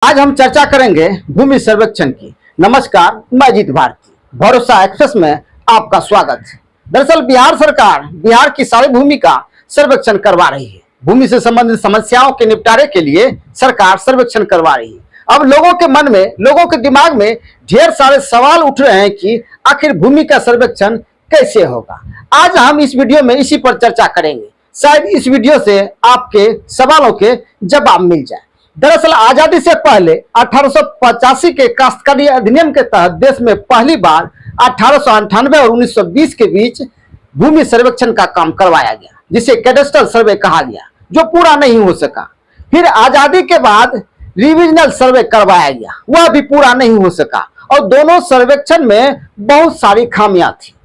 आज हम चर्चा करेंगे भूमि सर्वेक्षण की। नमस्कार, मैं अजीत भारती, भरोसा एक्सप्रेस में आपका स्वागत है। दरअसल बिहार सरकार बिहार की सारी भूमि का सर्वेक्षण करवा रही है। भूमि से संबंधित समस्याओं के निपटारे के लिए सरकार सर्वेक्षण करवा रही है। अब लोगों के मन में, लोगों के दिमाग में ढेर सारे सवाल उठ रहे हैं कि आखिर भूमि का सर्वेक्षण कैसे होगा। आज हम इस वीडियो में इसी पर चर्चा करेंगे। शायद इस वीडियो से आपके सवालों के जवाब मिल जाए। दरअसल आजादी से पहले 1885 के काश्तकारी अधिनियम के तहत देश में पहली बार 1898 और 1920 के बीच भूमि सर्वेक्षण का काम करवाया गया, जिसे कैडेस्ट्रल सर्वे कहा गया, जो पूरा नहीं हो सका। फिर आजादी के बाद रिविजनल सर्वे करवाया गया, वह भी पूरा नहीं हो सका और दोनों सर्वेक्षण में बहुत सारी खामियां थी।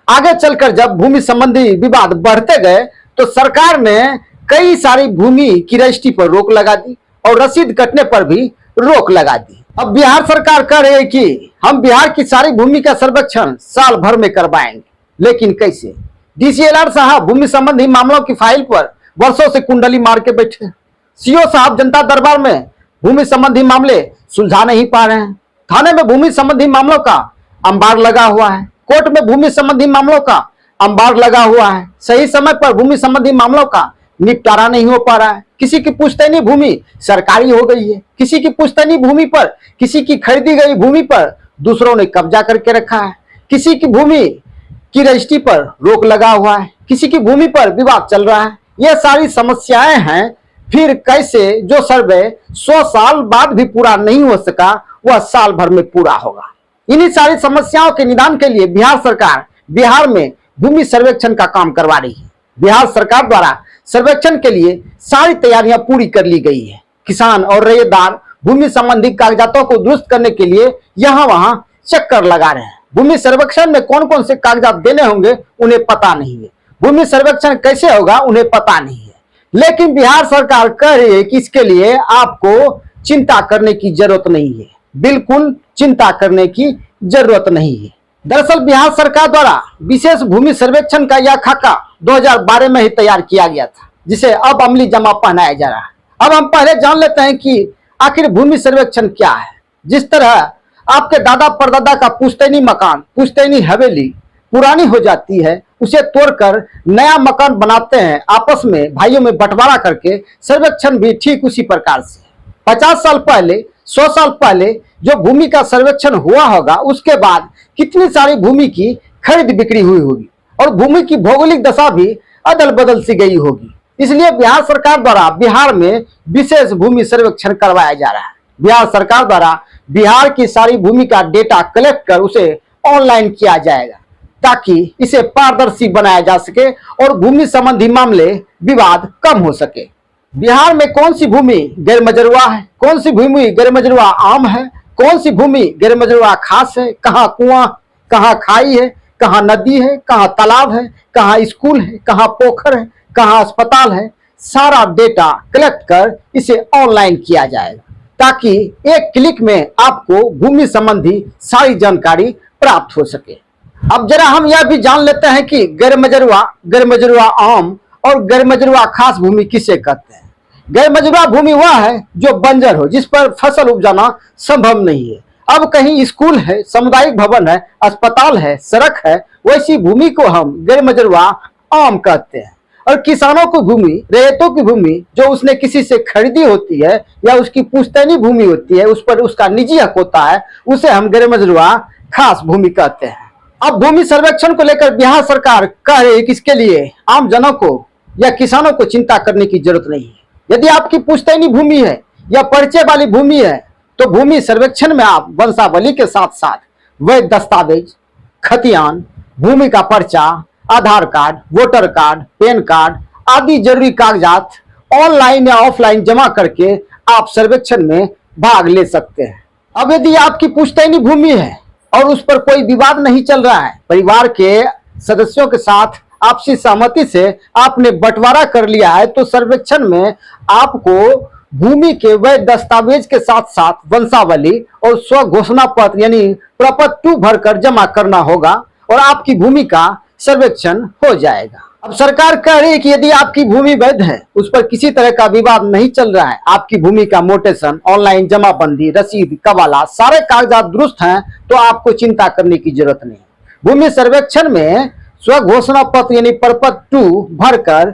आगे चलकर जब भूमि संबंधी विवाद बढ़ते गए तो सरकार ने कई सारी भूमि की रजिस्ट्री पर रोक लगा दी और रसीद कटने पर भी रोक लगा दी। अब बिहार सरकार कह रही है कि हम बिहार की सारी भूमि का सर्वेक्षण साल भर में करवाएंगे, लेकिन कैसे? डीसीएलआर साहब भूमि संबंधी मामलों की फाइल पर वर्षों से कुंडली मार के बैठे। सीओ साहब जनता दरबार में भूमि संबंधी मामले सुलझा नहीं पा रहे हैं। थाने में भूमि संबंधी मामलों का अंबार लगा हुआ है। कोर्ट में भूमि संबंधी मामलों का अंबार लगा हुआ है। सही समय पर भूमि संबंधी मामलों का निपटारा नहीं हो पा रहा है। किसी की पुश्तैनी भूमि सरकारी हो गई है, किसी की पुश्तैनी भूमि पर, किसी की खरीदी गई भूमि पर दूसरों ने कब्जा करके रखा है, किसी की भूमि की रजिस्ट्री पर रोक लगा हुआ है, किसी की भूमि पर विवाद चल रहा है। ये सारी समस्याएं हैं। फिर कैसे जो सर्वे 100 साल बाद भी पूरा नहीं हो सका, वह साल भर में पूरा होगा? इन्हीं सारी समस्याओं के निदान के लिए बिहार सरकार बिहार में भूमि सर्वेक्षण का काम करवा रही है। बिहार सरकार द्वारा सर्वेक्षण के लिए सारी तैयारियां पूरी कर ली गई है। किसान और रैयतदार भूमि संबंधी कागजातों को दुरुस्त करने के लिए यहां वहां चक्कर लगा रहे हैं। भूमि सर्वेक्षण में कौन कौन से कागजात देने होंगे उन्हें पता नहीं है। भूमि सर्वेक्षण कैसे होगा उन्हें पता नहीं है। लेकिन बिहार सरकार कह रही है कि इसके लिए आपको चिंता करने की जरूरत नहीं है, बिल्कुल चिंता करने की जरूरत नहीं है। दरअसल बिहार सरकार द्वारा विशेष भूमि सर्वेक्षण का यह खाका 2012 में ही तैयार किया गया था, जिसे अब अमली जमा पहनाया जा रहा है। अब हम पहले जान लेते हैं कि आखिर भूमि सर्वेक्षण क्या है। जिस तरह आपके दादा परदादा का पुश्तैनी मकान, पुश्तैनी हवेली पुरानी हो जाती है, उसे तोड़कर नया मकान बनाते हैं, आपस में भाइयों में बंटवारा करके, सर्वेक्षण भी ठीक उसी प्रकार से। 50 साल पहले, 100 साल पहले जो भूमि का सर्वेक्षण हुआ होगा, उसके बाद कितनी सारी भूमि की खरीद बिक्री हुई होगी और भूमि की भौगोलिक दशा भी अदल बदल सी गई होगी। इसलिए बिहार सरकार द्वारा बिहार में विशेष भूमि सर्वेक्षण करवाया जा रहा है। बिहार सरकार द्वारा बिहार की सारी भूमि का डेटा कलेक्ट कर उसे ऑनलाइन किया जाएगा, ताकि इसे पारदर्शी बनाया जा सके और भूमि संबंधी मामले विवाद कम हो सके। बिहार में कौन सी भूमि गैर मजरूआ है, कौन सी भूमि गैर मजरूआ आम है, कौन सी भूमि गैर मजरूआ खास है, कहाँ कुआं, कहाँ खाई है, कहाँ नदी है, कहाँ तालाब है, कहाँ स्कूल है, कहाँ पोखर है, कहाँ अस्पताल है, सारा डेटा कलेक्ट कर इसे ऑनलाइन किया जाएगा, ताकि एक क्लिक में आपको भूमि संबंधी सारी जानकारी प्राप्त हो सके। अब जरा हम यह भी जान लेते हैं कि गैर मजरूआ आम और गैर मजरूआ खास भूमि किसे कहते हैं। गैर मजरूआ भूमि वह है जो बंजर हो, जिस पर फसल उपजाना संभव नहीं है। अब कहीं स्कूल है, सामुदायिक भवन है, अस्पताल है, सड़क है, वैसी भूमि को हम गैर मजरूआ आम कहते हैं। और किसानों की भूमि, रैयतों की भूमि जो उसने किसी से खरीदी होती है या उसकी पुश्तैनी भूमि होती है, उस पर उसका निजी हक होता है, उसे हम गैर मजरूआ खास भूमि कहते हैं। अब भूमि सर्वेक्षण को लेकर बिहार सरकार कह रही है कि इसके लिए आम जनों को या किसानों को चिंता करने की जरूरत नहीं है। यदि आपकी पुश्तैनी भूमि है या परिचय वाली भूमि है, तो भूमि सर्वेक्षण में आप वंशावली के साथ साथ वैध दस्तावेज, खतियान, भूमि का पर्चा, Aadhaar card, voter card, PAN card आदि जरूरी कागजात ऑनलाइन या ऑफलाइन जमा करके आप सर्वेक्षण में भाग ले सकते हैं। अब यदि आपकी पुश्तैनी भूमि है और उस पर कोई विवाद नहीं चल रहा है, परिवार के सदस्यों के साथ आपसी सहमति से आपने बंटवारा कर लिया है, तो सर्वेक्षण में आपको भूमि के वैध दस्तावेज के साथ साथ वंशावली और स्व घोषणा पत्र यानी प्रपत्र 2 भरकर जमा करना होगा और आपकी भूमि का सर्वेक्षण हो जाएगा। अब सरकार कह रही है कि यदि आपकी भूमि वैध है, उस पर किसी तरह का विवाद नहीं चल रहा है, आपकी भूमि का मोटेशन, ऑनलाइन जमाबंदी, रसीद, कवाला, सारे कागजात दुरुस्त हैं, तो आपको चिंता करने की जरूरत नहीं है। भूमि सर्वेक्षण में स्व घोषणा पत्र यानी प्रपत्र 2 भरकर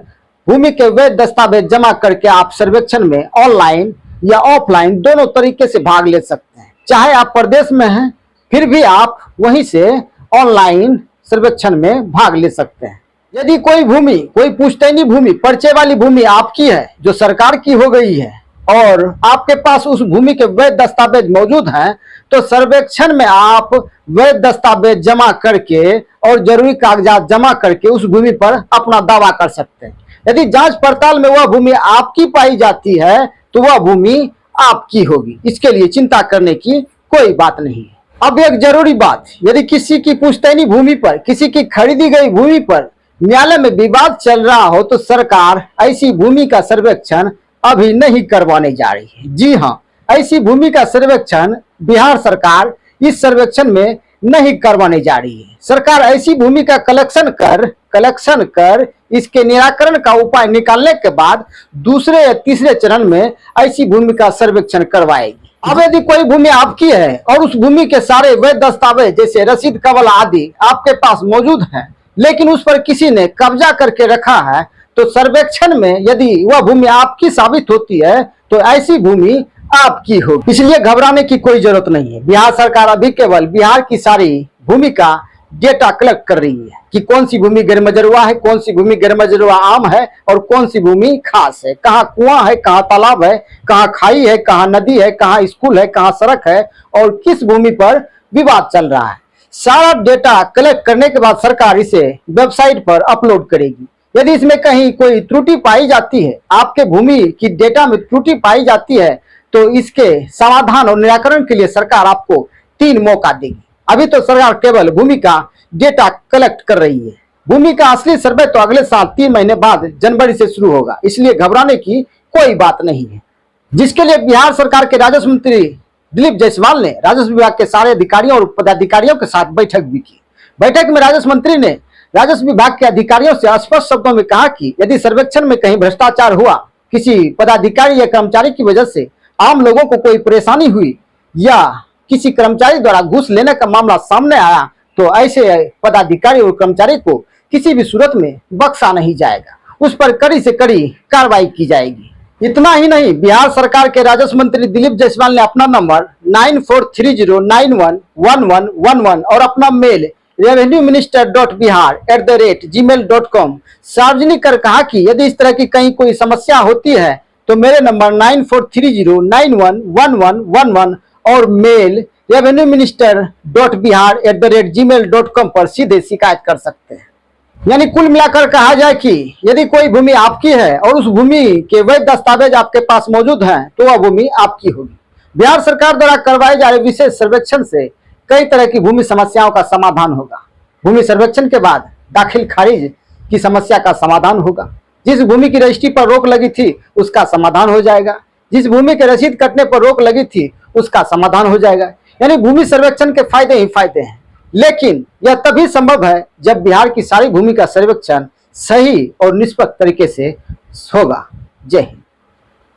भूमि के वैध दस्तावेज जमा करके आप सर्वेक्षण में ऑनलाइन या ऑफलाइन दोनों तरीके से भाग ले सकते हैं। चाहे आप प्रदेश में हैं, फिर भी आप वहीं से ऑनलाइन सर्वेक्षण में भाग ले सकते हैं। यदि कोई भूमि, कोई पुश्तैनी भूमि, पर्चे वाली भूमि आपकी है जो सरकार की हो गई है और आपके पास उस भूमि के वैध दस्तावेज मौजूद हैं, तो सर्वेक्षण में आप वैध दस्तावेज जमा करके और जरूरी कागजात जमा करके उस भूमि पर अपना दावा कर सकते हैं। यदि जांच पड़ताल में वह भूमि आपकी पाई जाती है तो वह भूमि आपकी होगी, इसके लिए चिंता करने की कोई बात नहीं है। अब एक जरूरी बात, यदि किसी की पुश्तैनी भूमि पर, किसी की खरीदी गई भूमि पर न्यायालय में विवाद चल रहा हो, तो सरकार ऐसी भूमि का सर्वेक्षण अभी नहीं करवाने जा रही है। जी हाँ, ऐसी भूमि का सर्वेक्षण बिहार सरकार इस सर्वेक्षण में नहीं करवाने जा रही है। सरकार ऐसी भूमि का कलेक्शन कर इसके निराकरण का उपाय निकालने के बाद दूसरे या तीसरे चरण में ऐसी भूमि का सर्वेक्षण करवाएगी। अब यदि कोई भूमि आपकी है और उस भूमि के सारे वैध दस्तावेज जैसे रसीद, कवल आदि आपके पास मौजूद हैं, लेकिन उस पर किसी ने कब्जा करके रखा है, तो सर्वेक्षण में यदि वह भूमि आपकी साबित होती है तो ऐसी भूमि आपकी होगी। इसलिए घबराने की कोई जरूरत नहीं है। बिहार सरकार अभी केवल बिहार की सारी भूमि का डेटा कलेक्ट कर रही है कि कौन सी भूमि गैरमजरूआ है, कौन सी भूमि गैरमजरूआ आम है और कौन सी भूमि खास है, कहाँ कुआं है, कहाँ तालाब है, कहाँ खाई है, कहाँ नदी है, कहाँ स्कूल है, कहाँ सड़क है और किस भूमि पर विवाद चल रहा है। सारा डेटा कलेक्ट करने के बाद सरकार इसे वेबसाइट पर अपलोड करेगी। यदि इसमें कहीं कोई त्रुटि पाई जाती है, आपके भूमि की डेटा में त्रुटि पाई जाती है, तो इसके समाधान और निराकरण के लिए सरकार आपको 3 मौका देगी। अभी तो सरकार केवल भूमि का डेटा कलेक्ट कर रही है। भूमि का असली सर्वे तो अगले साल 3 महीने बाद जनवरी से शुरू होगा, इसलिए घबराने की कोई बात नहीं है। जिसके लिए बिहार सरकार के राजस्व मंत्री दिलीप जायसवाल ने राजस्व विभाग के सारे अधिकारियों और पदाधिकारियों के साथ बैठक भी की। बैठक में राजस्व मंत्री ने राजस्व विभाग के अधिकारियों से स्पष्ट शब्दों में कहा कि यदि सर्वेक्षण में कहीं भ्रष्टाचार हुआ, किसी पदाधिकारी या कर्मचारी की वजह से आम लोगों को कोई परेशानी हुई या किसी कर्मचारी द्वारा घूस लेने का मामला सामने आया, तो ऐसे पदाधिकारी और कर्मचारी को किसी भी सूरत में बख्शा नहीं जाएगा, उस पर कड़ी से कड़ी कार्रवाई की जाएगी। इतना ही नहीं, बिहार सरकार के राजस्व मंत्री दिलीप जायसवाल ने अपना नंबर 9430911111 और अपना मेल revenueminister.bihar@gmail.com सार्वजनिक कर कहा कि यदि इस तरह की कहीं कोई समस्या होती है तो मेरे नंबर 9430911111 और मेल revenueminister.bihar@gmail.com पर सीधे शिकायत कर सकते हैं। यानी कुल मिलाकर कहा जाए कि यदि कोई भूमि आपकी है और उस भूमि के वैध दस्तावेज आपके पास मौजूद हैं, तो वह भूमि आपकी होगी। बिहार सरकार द्वारा करवाए जा रहे विशेष सर्वेक्षण से कई तरह की भूमि समस्याओं का समाधान होगा। भूमि सर्वेक्षण के बाद दाखिल खारिज की समस्या का समाधान होगा। जिस भूमि की रजिस्ट्री पर रोक लगी थी उसका समाधान हो जाएगा। जिस भूमि के रसीद कटने पर रोक लगी थी उसका समाधान हो जाएगा। यानी भूमि सर्वेक्षण के फायदे ही फायदे हैं। लेकिन यह तभी संभव है जब बिहार की सारी भूमि का सर्वेक्षण सही और निष्पक्ष तरीके से होगा। जय हिंद।